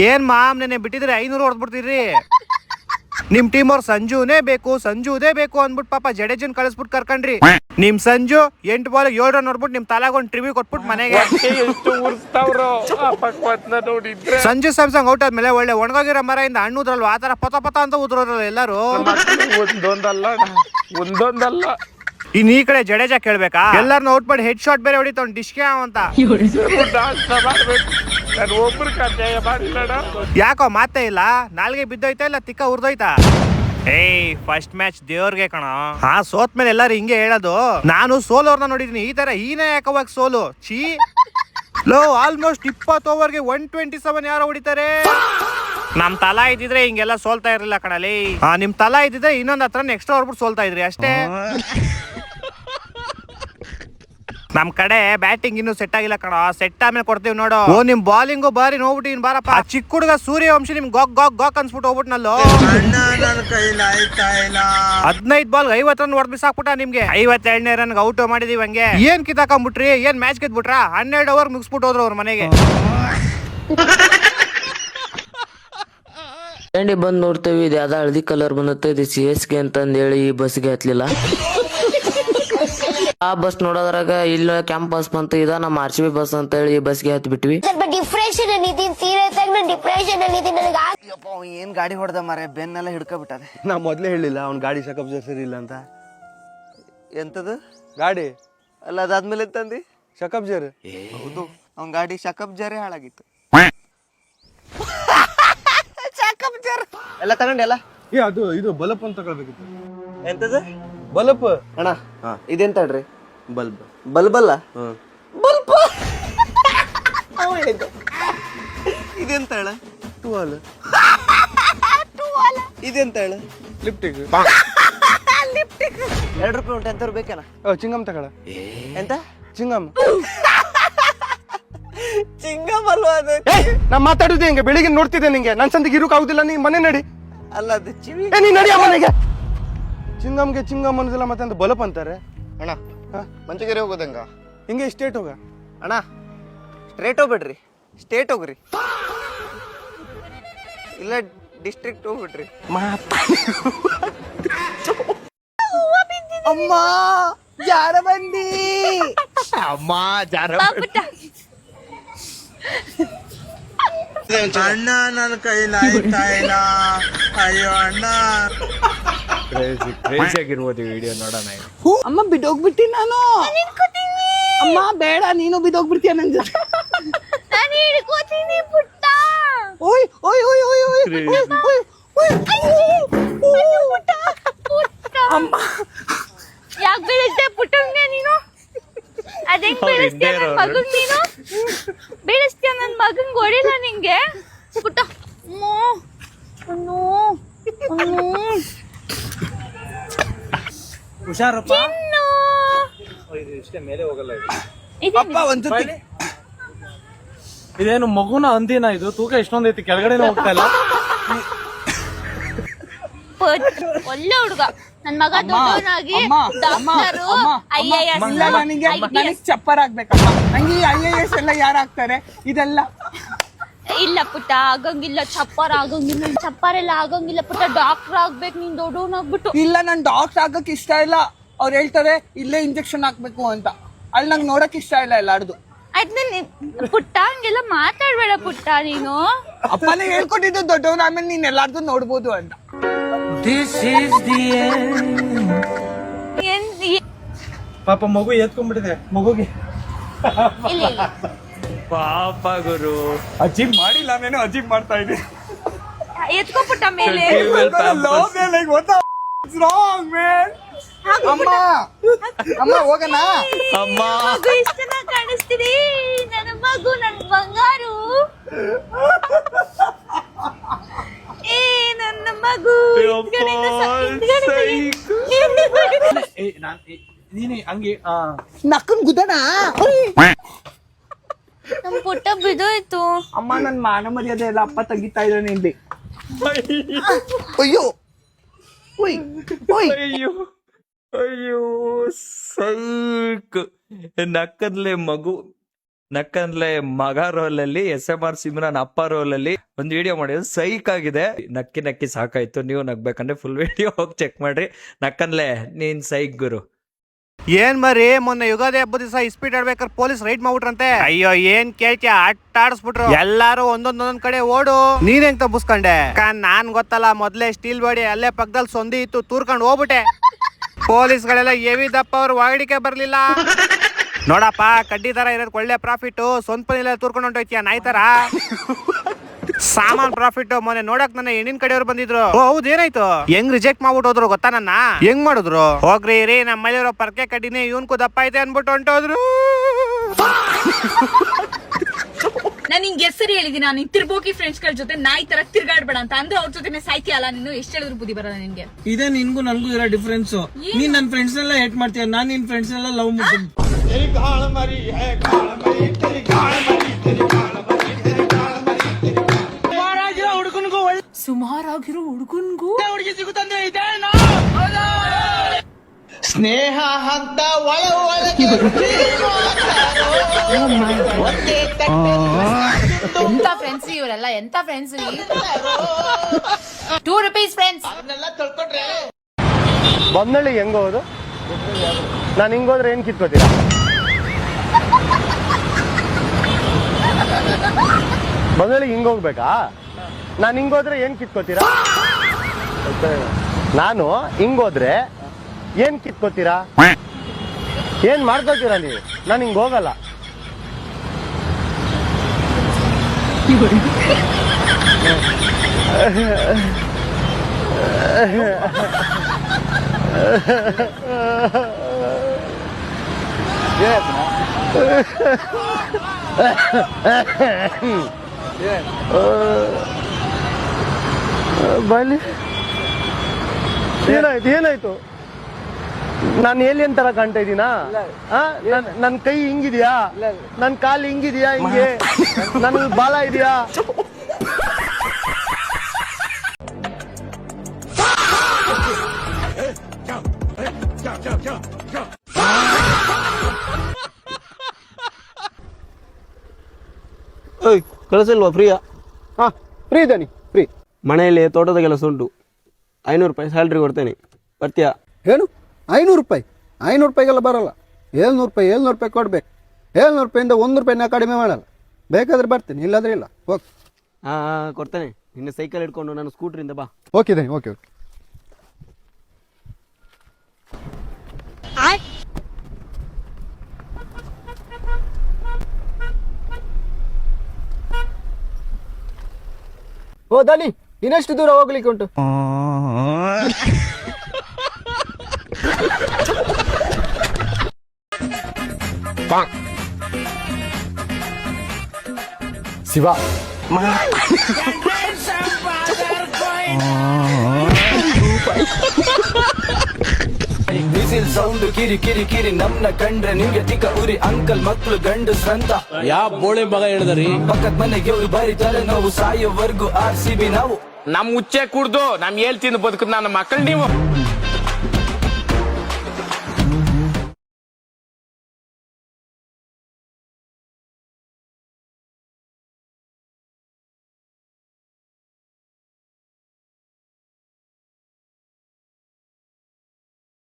ಏನ್ ಮಾಮ್ ನೆನೆ ಬಿಟ್ಟಿದ್ರೆ 500 ಹೊಡೆದ್ಬಿಡ್ತೀರಿ. ನಿಮ್ ಟೀಮ್ ಅವ್ರ ಸಂಜುನೇ ಬೇಕು ಅಂದ್ಬಿಟ್ಟು ಪಾಪ ಜಡೇಜನ್ ಕಳಿಸ್ಬಿಟ್ಟು ಕರ್ಕೊಂಡ್ರಿ. ನಿಮ್ ಸಂಜು 8 ಬಾಲ್ 7 ರನ್ ಹೊಡ್ಬಿಟ್ಟು ನಿಮ್ ತಲಾಗೊಂದು ಟ್ರಿವ್ಯೂ ಕೊಟ್ಬಿಟ್ಟು ಮನೆಗೆ. ಸಂಜು ಸ್ಯಾಮ್ಸಂಗ್ ಔಟ್ ಆದ್ಮೇಲೆ ಒಳ್ಳೆ ಒಣಗೋಗಿರೋ ಮರದಿಂದ ಹಣ್ಣುದ್ರಲ್ವ ಆತರ ಪತ ಅಂತ ಉದ್ರೋದ್ರಲ್ಲ ಎಲ್ಲಾರು. ಒಂದೊಂದಲ್ಲ ಇನ್ ಈ ಕಡೆ ಜಡೇಜಾ ಕೇಳ್ಬೇಕಾ, ಎಲ್ಲಾರನ್ನ ಔಟ್ ಮಾಡಿ ಹೆಡ್ ಶಾಟ್ ಬೇರೆ ಹೊಡಿತಾವ್ ಡಿಶ್ಕೆ ಅಂತ. ಯಾಕೋ ಮಾತೇ ಇಲ್ಲ, ನಾಲ್ಗೆ ಬಿದ್ದೋಯ್ತಾ ಇಲ್ಲ ತಿಕ್ಕ ಉರ್ದೋಯ್ತಾ? ಏಯ್ ಫಸ್ಟ್ ಮ್ಯಾಚ್ ದೇವ್ರಿಗೆ ಕಣ. ಸೋತ್ ಮೇಲೆ ಎಲ್ಲಾರು ಹಿಂಗೆ ಹೇಳೋದು. ನಾನು ಸೋಲೋರ್ನ ನೋಡಿದೀನಿ, ಈ ತರ ಹೀನೇ ಯಾಕವಾಗ ಸೋಲು ಚೀ. ಲೋ ಆಲ್ಮೋಸ್ಟ್ 20 ಓವರ್ಗೆ 127 ಯಾರೋ ಹೊಡಿತಾರೆ. ನಮ್ ತಲಾ ಇದ್ದಿದ್ರೆ ಹಿಂಗೆಲ್ಲ ಸೋಲ್ತಾ ಇರ್ಲಿಲ್ಲ ಕಣಲಿ. ನಿಮ್ ತಲಾ ಇದ್ದಿದ್ರೆ ಇನ್ನೊಂದ್ ಹತ್ರ ಎಕ್ಸ್ಟ್ರಾ ಹೊಡ್ಬಿಟ್ಟು ಸೋಲ್ತಾ ಇದ್ರಿ ಅಷ್ಟೇ. ನಮ್ ಕಡೆ ಬ್ಯಾಟಿಂಗ್ ಇನ್ನು ಸೆಟ್ ಆಗಿಲ್ಲ ಕಣ, ಸೆಟ್ ಆಮೇಲೆ ಕೊಡ್ತೀವಿ ನೋಡು. ನಿಮ್ ಬಾಲಿಂಗು ಬಾರಿ ನೋಡ್ಬಿಟ್ಟು ಬಾರಪ್ಪ. ಚಿಕ್ಕ ಹುಡುಗ ಸೂರ್ಯವಂಶಿ ನಿಮ್ ಗಾಕ್ ಅನ್ಸ್ಬಿಟ್ಟು ಹೋಗ್ಬಿಟ್ನಲ್ಲೋ. 15 ಬಾಲ್ 50 ರನ್ ಹೊಡೆದ್ ಬಿಸಾಕ್ಬಿಟ್ಟ ನಿಮ್ಗೆ. 52ನೇ ರನ್ಗೆ ಔಟ್ ಮಾಡಿದೀವಿ. ಹಂಗೆ ಏನ್ ಕಿತ್ತಾಕೊಂಡ್ಬಿಟ್ರಿ, ಏನ್ ಮ್ಯಾಚ್ ಗೆದ್ಬಿಟ್ರ? 12 ಓವರ್ ಮುಗಿಸ್ಬಿಟ್ಟು ಹೋದ್ರು ಅವ್ರ ಮನೆಗೆ. ಬಂದ್ ನೋಡ್ತೇವಿ, ಇದು ಯಾವ್ದೋ ಹಳದಿ ಕಲರ್ ಬಂದತ್ತೆ, ಇದು CSK ಅಂತಂದ್ ಹೇಳಿ ಈ ಬಸ್ಗೆ ಹತ್ಲಿಲ್ಲ. ಆ ಬಸ್ ನೋಡೋದ್ರಾಗ ಇಲ್ಲ ಕ್ಯಾಂಪಸ್ ಬಂತು, ಇದ ನಮ್ಮ RCB ಬಸ್ ಅಂತ ಹೇಳಿ ಈ ಬಸ್ಗೆ ಹತ್ ಬಿಟ್ವಿ. ಏನ್ ಗಾಡಿ ಹೊಡೆದ ಮಾರೆ, ಬೆನ್ನೆಲ್ಲ ಹಿಡ್ಕೊಬಿಟ್ಟಾರೆ. ನಾ ಮೊದ್ಲೇ ಹೇಳಿಲ್ಲ ಅವ್ನ್ ಗಾಡಿ ಶಕಪ್ ಸರಿ ಇಲ್ಲ ಅಂತ. ಎಂತದು ಗಾಡಿ ಅಲ್ಲ, ಅದಾದ್ಮೇಲೆ ತಂದಿ ಶಕಪ್ ಜರ್. ಹೌದು, ಅವ್ನ್ ಗಾಡಿ ಶಕಪ್ ಜರೇ ಹಾಳಾಗಿತ್ತು. ಎಲ್ಲ ತಗೊಂಡೆ ಎಲ್ಲ. ಅದು ಇದು ಬಲ್ಬ್ ಅಂತ ತಗೊಳ್ಬೇಕಿತ್ತು. ಎಂತದ ಬಲ್ಬ್ ಅಣ್ಣ? ಇದೆಂತ ಹೇಳ್ರಿ? ಬಲ್ಬ್. ಬಲ್ಬಲ್ಲ, ಬಲ್ಬ್. ಇದೆಂತ ಹೇಳ? ಟುವಾಲ್. ಇದೆಂತ ಹೇಳ? ಲಿಪ್ಟಿಕ್. 2 ರೂಪಾಯಿ ಉಂಟು, ಎಂತ ಬೇಕೇನ? ಚಿಂಗಮ್ ತಗೊಳ. ಎಂತ ಚಿಂಗಮ್? ಚಿಂಗಮ್ ಅಲ್ವಾ ಅದು? ನಾ ಮಾತಾಡುದು ಹೆಂಗೆ? ಬೆಳಿಗ್ಗೆ ನೋಡ್ತಿದ್ದೆ ನಿಂಗೆ, ನನ್ ಸಂದಿಗೆ ಇರೋಕ್ ಆಗುದಿಲ್ಲ, ನೀ ಮನೆ ನಡಿ. ಅಲ್ಲ ಅದು ಚಿವಿ. ನೀ ನಡಿ ಮನೆಗೆ. ಚಿಂಗಮ್ಗೆ ಚಿಂಗಮ್ ಅನ್ನೋದಿಲ್ಲ, ಮತ್ತೆ ಅಂತ ಬಲ್ಬ್ ಅಂತಾರೆ. ಅಣ್ಣ ಮಂಚಗೆರೆ ಹೋಗೋದಂಗ ಹಿಂಗೆ ಸ್ಟೇಟ್ ಹೋಗ. ಅಣ್ಣ ಸ್ಟ್ರೇಟ್ ಹೋಗ್ಬಿಡ್ರಿ, ಸ್ಟೇಟ್ ಹೋಗ್ರಿ, ಇಲ್ಲ ಡಿಸ್ಟ್ರಿಕ್ಟ್ ಹೋಗ್ಬಿಟ್ರಿ. ಅಮ್ಮ ಜಾರ ಬಂದಿ, ಅಮ್ಮ ಜಾರ ಅಣ್ಣ ನನ್ನ ಕೈಲಾಯ್ತಾ ಇಲ್ಲ. ಅಯ್ಯೋ ಅಣ್ಣ. ಕ್ರೇಜಿ ಆಗಿರ್ಬೋದು ಈ ವಿಡಿಯೋ ನೋಡೋಣ. ಅಮ್ಮ ಬಿದ್ದೋಗ್ಬಿಟ್ಟಿ ನಾನು. ಅಮ್ಮ ಬೇಡ, ನೀನು ಬಿದ್ದೋಗ್ಬಿಡ್ತೀಯ ನನ್ ಜೊತೆ. ನಾನು ಹಿಡ್ಕೋತೀನಿ ಪುಟ್ಟ. ಓಯ್ ಓಯ್ ಓಯ್ ಓಯ್ ಓಯ್ ಓಯ್ ಪುಟ್ಟ ಪುಟ್ಟ. ಅಮ್ಮ ಯಾಕೆ ಬೆಳೆಸ್ದೆ ಪುಟ್ಟಂಗೆ ನೀನು? ಅದೇಂಗ್ ಬೆಳೆಸ್ತೀಯ ನನ್ ಮಗಂಗ್ ನೀನು? ಬೆಳೆಸ್ತೀಯ ನನ್ ಮಗಂಗ್ ಹೊಡಿಲ್ಲ ನಿಂಗೆ ಪುಟ್ಟ. ಹುಷಾರಪ್ಪ. ಇದೇನು ಮಗುನ ಅಂದಿನ? ಇದು ತೂಕ ಎಷ್ಟೊಂದೈತಿ, ಕೆಳಗಡೆ ಹೋಗ್ತಾ ಇಲ್ಲ. ಒಳ್ಳೆ ಹುಡುಗ ನನ್ ಮಗ, ದೊಡ್ಡವನಾಗಿ ಡಾಕ್ಟರು, IAS. ನನಗೆ ಚಪ್ಪರ್ ಆಗ್ಬೇಕಮ್ಮ. ನಂಗೆ IAS ಎಲ್ಲ ಯಾರು ಆಗ್ತಾರೆ? ಇದೆಲ್ಲ ಇಲ್ಲ ಪುಟ್ಟ, ಆಗಂಗಿಲ್ಲ. ಚಪ್ಪರ್ ಆಗಂಗಿಲ್ಲ, ಚಪ್ಪರೆಲ್ಲ ಆಗಂಗಿಲ್ಲ ಪುಟ್ಟ. ಡಾಕ್ಟರ್ ಆಗ್ಬೇಕು ನೀನ್ ದೊಡ್ಡವನಾಗ್ಬಿಟ್ಟು. ಇಲ್ಲ, ನನ್ ಡಾಕ್ಟರ್ ಆಗಕ್ ಇಷ್ಟ ಇಲ್ಲ. ಅವ್ರು ಹೇಳ್ತಾರೆ ಇಲ್ಲೇ ಇಂಜೆಕ್ಷನ್ ಹಾಕ್ಬೇಕು ಅಂತ. ಅಲ್ಲಿ ನಂಗೆ ನೋಡಕ್ ಇಷ್ಟ ಇಲ್ಲ ಎಲ್ಲಾರ್ದು. ಪುಟ್ಟ ಹಂಗೆಲ್ಲ ಮಾತಾಡ್ಬೇಡ ಪುಟ್ಟ ನೀನು. ಅಪ್ಪನೇ ಹೇಳ್ಕೊಟ್ಟಿದ್ದು ದೊಡ್ಡವನ, ಆಮೇಲೆ ನೀನ್ ಎಲ್ಲಾರ್ದು ನೋಡ್ಬೋದು ಅಂತ. ಪಾಪ ಮಗು ಎತ್ಕೊಂಡ್ಬಿಟ್ಟಿದೆ ಮಗುಗೆ. ಪಾಪ ಗುರು, ಅಜೀಬ್ ಮಾಡಿಲ್ಲ, ನಾನು ಅಜೀಬ್ ಮಾಡ್ತಾ ಇದ್ದೀನಿ. ಎತ್ಕೋ ಪುಟ್ಟ ಮೇಲೆ. ಅಮ್ಮ ಅಮ್ಮ ಹೋಗಣ. ಅಮ್ಮ ಇಷ್ಟ ಚೆನ್ನಾಗಿ ಕಾಣಿಸ್ತೀರಿ ನನ್ನ ಮಗು, ನನ್ ಬಂಗಾರು. ಏ ನನ್ನ ಮಗು. ನೀನೆ ಹಂಗೆ ನಕ್ಕನ್ ಗುದಣ. ನಮ್ ಪುಟ್ಟ ಬಿದ್ದೋಯ್ತು. ಅಮ್ಮ ನನ್ ಮಾನ ಮರ್ಯಾದೆ ಎಲ್ಲ ಅಪ್ಪ ತೆಗಿತಾ ಇದ್ದಾನೆ ಇಲ್ಲಿ. ಅಯ್ಯೋ ಅಯ್ಯೋ ಅಯ್ಯೋ ಸೈಕ್ ನಕ್ಕದ್ಲೆ ಮಗು. ನಕ್ಕನ್ಲೆ ಮಗ ರೋಲ್ ಅಲ್ಲಿ SMR ಸಿಮ್ರಾನ್ ಅಪ್ಪ ರೋಲ್ ಅಲ್ಲಿ ಒಂದು ವಿಡಿಯೋ ಮಾಡಿದ್ರು ಸೈಕ್ ಆಗಿದೆ. ನಕ್ಕಿ ನಕ್ಕಿ ಸಾಕಾಯ್ತು. ನೀವು ನಗ್ಬೇಕಂದ್ರೆ ಫುಲ್ ವಿಡಿಯೋ ಹೋಗಿ ಚೆಕ್ ಮಾಡ್ರಿ. ನಕ್ಕನ್ಲೆ ನೀನ್ ಸೈಕ್ ಗುರು. ಏನ್ ಮರಿ ಮೊನ್ನೆ ಯುಗಾದಿ ಹಬ್ಬದ ದಿವಸ ಇಸ್ಪೀಟ್ ಆಡ್ಬೇಕಾದ್ರೆ ಪೊಲೀಸ್ ರೈಡ್ ಮಾಡ್ಬಿಟ್ರಂತೆ. ಅಯ್ಯೋ ಏನ್ ಕೇಳ್ತೀಯ, ಆಡಿಸ್ಬಿಟ್ರು. ಎಲ್ಲಾರು ಒಂದೊಂದೊಂದ್ ಕಡೆ ಓಡು. ನೀನ್ ಹೆಂಗ್ ತಪ್ಪಿಸ್ಕೊಂಡೆ? ನಾನ್ ಗೊತ್ತಲ್ಲ, ಮೊದ್ಲೇ ಸ್ಟೀಲ್ ಬಾಡಿ ಅಲ್ಲೇ ಪಕ್ಕದಲ್ಲಿ ಸೊಂದಿ ಇತ್ತು, ತೂರ್ಕೊಂಡು ಹೋಗ್ಬಿಟ್ಟೆ. ಪೊಲೀಸ್ಗಳೆಲ್ಲ ಎವಿ ದಪ್ಪ ಅವ್ರು ವಾಗಡಿಕೆ ಬರ್ಲಿಲ್ಲ. ನೋಡಪ್ಪ, ಕಡ್ಡಿ ತರ ಇರೋದ್ ಒಳ್ಳೆ ಪ್ರಾಫಿಟ್. ಸ್ವಂತ ತೂರ್ಕೊಂಡು ಹೊಂಟೋಯ್ತೀಯ ನಾಯಿ ತರ. ಸಾಮಾನ್ ಪ್ರಾಫಿಟ್. ಮೊನ್ನೆ ನೋಡಕ್ ನನ್ನ ಹೆಣ್ಣಿನ ಕಡೆಯವ್ರು ಬಂದಿದ್ರು. ಹೌದು, ಏನಾಯ್ತು? ಹೆಂಗ್ ರಿಜೆಕ್ಟ್ ಮಾಡ್ಬಿಟ್ಟು ಹೋದ್ರು ಗೊತ್ತಾ? ನನ್ನ ಹೆಂಗ್ ಮಾಡಿದ್ರು? ಹೋಗ್ರಿ ರೀ, ನಮ್ಮ ಮನೆಯವ್ರ ಪರ್ಕೆ ಕಡ್ಡಿನೇ ಇವನ್ಕು ದಪ್ಪ ಐತೆ ಅನ್ಬಿಟ್ಟು ಹೊಂಟೋದ್ರು. ನಾನು ನಿಂಗೆ ಹೆಸರು ಹೇಳಿದೀನಿ, ನಾನು ತಿರ್ಬೋಕಿ ಫ್ರೆಂಡ್ಸ್ ಗಳ ಜೊತೆ ನಾಯಿ ತರ ತಿರ್ಗಾಡ್ಬೇಡ ಅಂತ. ಅಂದ್ರೆ ಅವ್ರ ಜೊತೆ ಸಾಯ್ತಿಯಲ್ಲ ನೀನು. ಎಷ್ಟು ಹೇಳಿದ್ರು ಬುದ್ಧಿ ಬರಲ್ಲ ನಿನ್ಗೆ. ಇದೇ ನಿನ್ಗೂ ನನ್ಗೂ ಇರೋ ಡಿಫ್ರೆನ್ಸ್. ನೀನ್ ನನ್ ಫ್ರೆಂಡ್ಸ್ ಎಲ್ಲ ಹೇಟ್ ಮಾಡ್ತೀಯ, ನಾನ್ ನಿನ್ ಫ್ರೆಂಡ್ಸ್ ಎಲ್ಲ ಲವ್ ಮಾಡ್ತೀನಿ. ಸುಮಾರಾಗಿರೋ ಹುಡುಗನ್ಗೂ ಹುಡುಗಿ ಸಿಗುತ್ತಂದ್ರೆ ಇದೇನೋ ಸ್ನೇಹ ಅಂತ ಒಳಗೆ ಎಂತ ಫ್ರೆಂಡ್ಸ್ ಇವರೆಲ್ಲ, ಎಂತ ಫ್ರೆಂಡ್ಸ್? 2 rupees friends. ಬಂದಳ್ಳಿ ಹೆಂಗ್ ಹೋಗೋದು? ನಾನು ಹಿಂಗೋದ್ರೆ ಏನ್ ಕಿತ್ಕೋತೀರಾ? ಬಂದಳ್ಳಿ ಹಿಂಗ್ ಹೋಗ್ಬೇಕಾ? ನಾನು ಹಿಂಗೋದ್ರೆ ಏನ್ ಕಿತ್ಕೋತೀರಾ? ನಾನು ಹಿಂಗೋದ್ರೆ ಏನ್ ಕಿತ್ಕೋತೀರಾ? ಏನ್ ಮಾಡ್ಕೋತೀರಾ ನೀವು? ನಾನು ಹಿಂಗ್ ಹೋಗಲ್ಲ. ಬಲಿ ಏನಾಯ್ತು? ನಾನು ಏಲಿಯನ್ ತರ ಕಾಣ್ತಾ ಇದೀನಾ? ನನ್ ಕೈ ಹಿಂಗಿದ್ಯಾ? ನನ್ ಕಾಲು ಹಿಂಗಿದ್ಯಾ? ಹಿಂಗೆ ನನ್ ಬಾಲ ಇದೆಯಾ? ಕಳಿಸಲ್ವಾ? ಫ್ರೀಯಾ? ಹಾ, ಫ್ರೀ ಇದ್ದಾನೆ, ಫ್ರೀ. ಮನೆಯಲ್ಲಿ ತೋಟದ ಕೆಲಸ ಉಂಟು. 500 ರೂಪಾಯಿ ಸ್ಯಾಲ್ರಿ ಕೊಡ್ತೇನೆ, ಬರ್ತೀಯಾ? ಏನು 500 ರೂಪಾಯಿ? 500 ರೂಪಾಯಿಗೆಲ್ಲ ಬರಲ್ಲ. 700 ರೂಪಾಯಿ ಕೊಡ್ಬೇಕು. 700 ರೂಪಾಯಿಂದ 1 ರೂಪಾಯಿನ ಕಡಿಮೆ ಮಾಡಲ್ಲ. ಬೇಕಾದ್ರೆ ಬರ್ತೀನಿ, ಇಲ್ಲಾದ್ರೆ ಇಲ್ಲ. ಓಕೆ. ಹಾಂ ಕೊಡ್ತೇನೆ. ನಿನ್ನೆ ಸೈಕಲ್ ಇಟ್ಕೊಂಡು ನಾನು ಸ್ಕೂಟ್ರಿಂದ ಬಾ. ಓಕೆ ದನಿ, ಓಕೆ. ಓ ದಾನಿ, ಇನ್ನೆಷ್ಟು ದೂರ ಹೋಗ್ಲಿಕ್ಕೆ ಉಂಟು? ಶಿವ ಬಿಸಿಲ್ ಸೌಂಡ್ ಕಿರಿ ಕಿರಿ ಕಿರಿ ನಮ್ನ ಕಂಡ್ರೆ ನಿಮ್ಗೆ ತಿಕ್ಕ ಉರಿ ಅಂಕಲ್ ಮಕ್ಳು ಗಂಡಸ್ರಂತ ಯಾ ಬೋಳೆ ಮಗ ಹೇಳಿದ್ರಿ? ಪಕ್ಕದ ಮನೆಗೆ ಅವ್ರು ಬರೀತಾರೆ ನಾವು ಸಾಯೋವರ್ಗು RCB ನಾವು. ನಮ್ ಉಚ್ಚೆ ಕುಡ್ದು ನಮ್ ಹೇಳ್ತೀನಿ ಬದುಕುದ್ ನನ್ನ ಮಕ್ಕಳು ನೀವು.